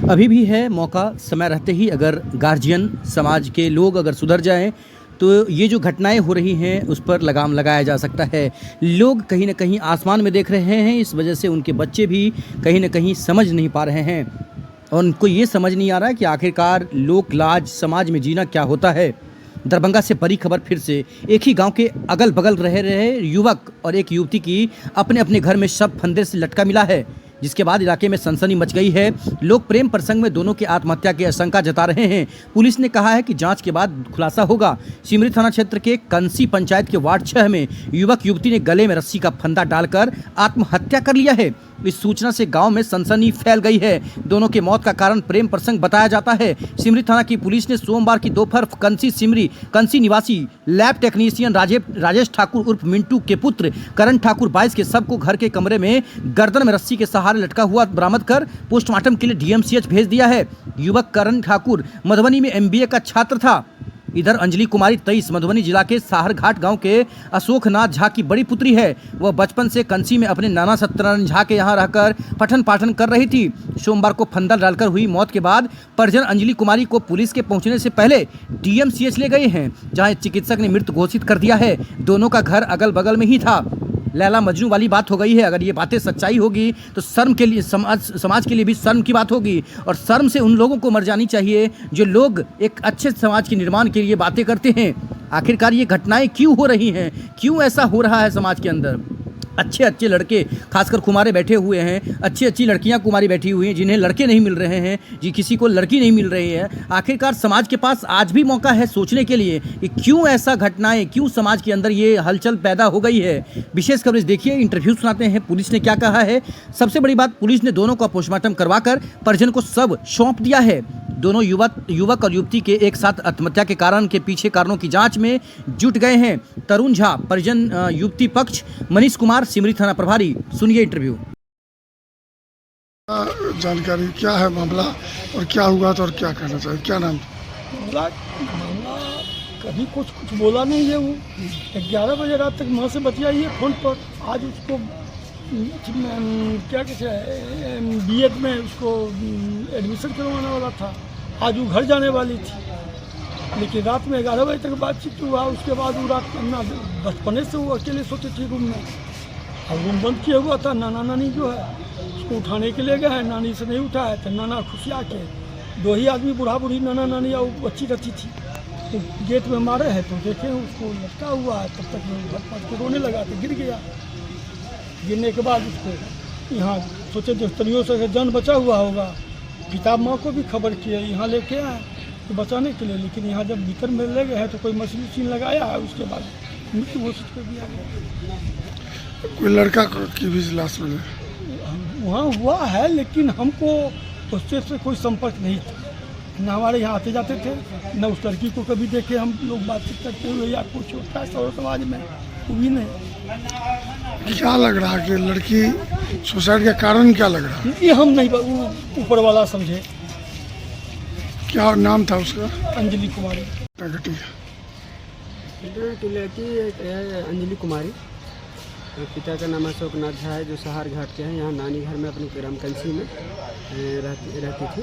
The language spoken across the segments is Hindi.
अभी भी है मौका, समय रहते ही अगर गार्जियन, समाज के लोग अगर सुधर जाएं तो ये जो घटनाएं हो रही हैं उस पर लगाम लगाया जा सकता है। लोग कहीं न कहीं आसमान में देख रहे हैं, इस वजह से उनके बच्चे भी कहीं न कहीं समझ नहीं पा रहे हैं और उनको ये समझ नहीं आ रहा है कि आखिरकार लोक लाज समाज में जीना क्या होता है। दरभंगा से बड़ी खबर फिर से। एक ही गांव के अगल बगल रह रहे युवक और एक युवती की अपने अपने घर में शव फंदे से लटका मिला है, जिसके बाद इलाके में सनसनी मच गई है। लोग प्रेम प्रसंग में दोनों की आत्महत्या की आशंका जता रहे हैं। पुलिस ने कहा है कि जांच के बाद खुलासा होगा। सिमरी थाना क्षेत्र के कंसी पंचायत के वार्ड 6 में युवक युवती ने गले में रस्सी का फंदा डालकर आत्महत्या कर लिया है। इस सूचना से गांव में सनसनी फैल गई है। दोनों के मौत का कारण प्रेम प्रसंग बताया जाता है। सिमरी थाना की पुलिस ने सोमवार की दोपहर कंसी निवासी लैब टेक्नीशियन राजेश ठाकुर उर्फ मिंटू के पुत्र करण ठाकुर 22 के शव को घर के कमरे में गर्दन में रस्सी के सहारे लटका हुआ बरामद कर पोस्टमार्टम के लिए डीएमसीएच भेज दिया है। युवक करण ठाकुर मधुबनी में एमबीए का छात्र था। इधर अंजलि कुमारी 23 मधुबनी जिला के साहरघाट गांव के अशोकनाथ झा की बड़ी पुत्री है। वह बचपन से कंसी में अपने नाना सत्यनारायण झा के यहां रहकर पठन पाठन कर रही थी। सोमवार को फंदा डालकर हुई मौत के बाद परिजन अंजलि कुमारी को पुलिस के पहुंचने से पहले डीएमसीएच ले गए हैं, जहां चिकित्सक ने मृत घोषित कर दिया है। दोनों का घर अगल बगल में ही था। लैला मजनू वाली बात हो गई है। अगर ये बातें सच्चाई होगी तो शर्म के लिए समाज के लिए भी शर्म की बात होगी और शर्म से उन लोगों को मर जानी चाहिए जो लोग एक अच्छे समाज के निर्माण के लिए बातें करते हैं। आखिरकार ये घटनाएं क्यों हो रही हैं, क्यों ऐसा हो रहा है समाज के अंदर? अच्छे अच्छे लड़के खासकर कुमारे बैठे हुए हैं, अच्छी अच्छी लड़कियां कुमारी बैठी हुई हैं जिन्हें लड़के नहीं मिल रहे हैं, जी किसी को लड़की नहीं मिल रही है। आखिरकार समाज के पास आज भी मौका है सोचने के लिए कि क्यों ऐसा घटनाएं, क्यों समाज के अंदर ये हलचल पैदा हो गई है। विशेष कवरेज देखिए, इंटरव्यू सुनाते हैं पुलिस ने क्या कहा है। सबसे बड़ी बात, पुलिस ने दोनों का पोस्टमार्टम करवाकर परिजन को शव सौंप दिया है। दोनों युवक और युवती के एक साथ आत्महत्या के कारण के पीछे कारणों की जांच में जुट गए हैं। तरुण झा परिजन युवती पक्ष, मनीष कुमार सिमरी थाना प्रभारी। सुनिए इंटरव्यू। जानकारी क्या है मामला और क्या हुआ तो और क्या कहना चाहिए, क्या नाम? मामला कभी कुछ बोला नहीं है। वो 11 बजे रात तक माँ से बतियाई है फ़ोन पर। आज उसको क्या कहते हैं बीएड में उसको एडमिशन करवाने वाला था। आज वो घर जाने वाली थी, लेकिन रात में 11 बजे तक बातचीत हुआ। उसके बाद वो रात अपना बचपने से वो अकेले सोते थे रूम में, और रूम बंद किया हुआ था। नाना नानी जो है उसको उठाने के लिए गए हैं, नानी से नहीं उठाया तो नाना खुशिया के 2 ही आदमी, बूढ़ा बूढ़ी नाना नानी और बच्ची रहती थी, तो गेट में मारे हैं तो देखे उसको लटका हुआ है। तब तक भट भट के रोने लगा तो गिर गया। गिरने के बाद उसको यहाँ सोचे दस्तरियों से जान बचा हुआ होगा। पिता माँ को भी खबर किया, यहाँ लेके आए तो बचाने के लिए, लेकिन यहाँ जब भीतर में ले गए हैं तो कोई मछली सीन लगाया है। उसके बाद मृत्यु घोषित कर दिया गया। कोई लड़का की भी लाश मिले वहाँ हुआ है, लेकिन हमको उससे कोई संपर्क नहीं था। न हमारे यहाँ आते जाते थे, न उस लड़की को कभी देखे हम लोग बातचीत करते हुए या कुछ होता है और समाज में, वो भी नहीं। क्या लग रहा है कि लड़की सुसाइड का कारण क्या लग रहा है? ये हम नहीं, ऊपर वाला समझे। क्या नाम था उसका? अंजलि कुमारी। घटी लड़की अंजलि कुमारी, पिता का नाम अशोकनाथ झा है, जो साहरघाट के हैं। यहाँ नानी घर में अपने ग्राम कंसी में रहती थी।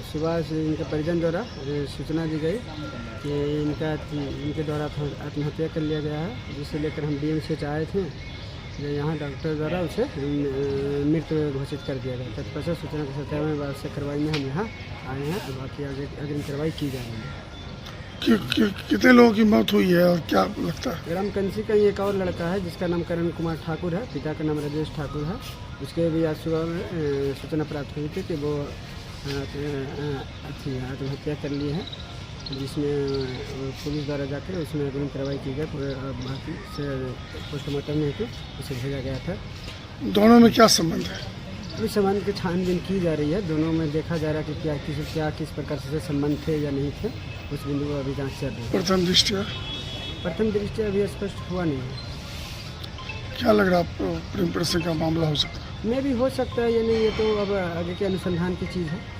सुबह से इनके परिजन द्वारा सूचना दी गई कि इनके द्वारा आत्महत्या कर लिया गया है, जिसे लेकर हम डीएमसीएच आए थे। जो यहाँ डॉक्टर द्वारा उसे मृत घोषित कर दिया गया। तत्पश्चात सूचना के सत्यापन से कार्रवाई में हम यहाँ आए हैं, तो बाकी आगे अग्रिम कार्रवाई की जा रही है। कितने लोगों की मौत हुई है और क्या लगता है? ग्राम कंसी का एक और लड़का है जिसका नाम करण कुमार ठाकुर है, पिता का नाम राजेश ठाकुर है। उसके भी आज सुबह में सूचना प्राप्त हुई थी कि वो आत्महत्या कर ली है, जिसमें पुलिस द्वारा जाकर उसमें अग्रिम कार्रवाई की गई। बाकी से पोस्टमार्टम में उसे भेजा गया था। दोनों में क्या संबंध है? अभी संबंध की छानबीन की जा रही है। दोनों में देखा जा रहा है कि किस प्रकार से संबंध थे या नहीं थे, उस बिंदु को अभी जांच चल रही है। प्रथम दृष्टया अभी स्पष्ट हुआ नहीं है। क्या लग रहा है प्रेम प्रसंग का मामला हो सकता है? में भी हो सकता है या नहीं, ये तो अब आगे के अनुसंधान की चीज़ है।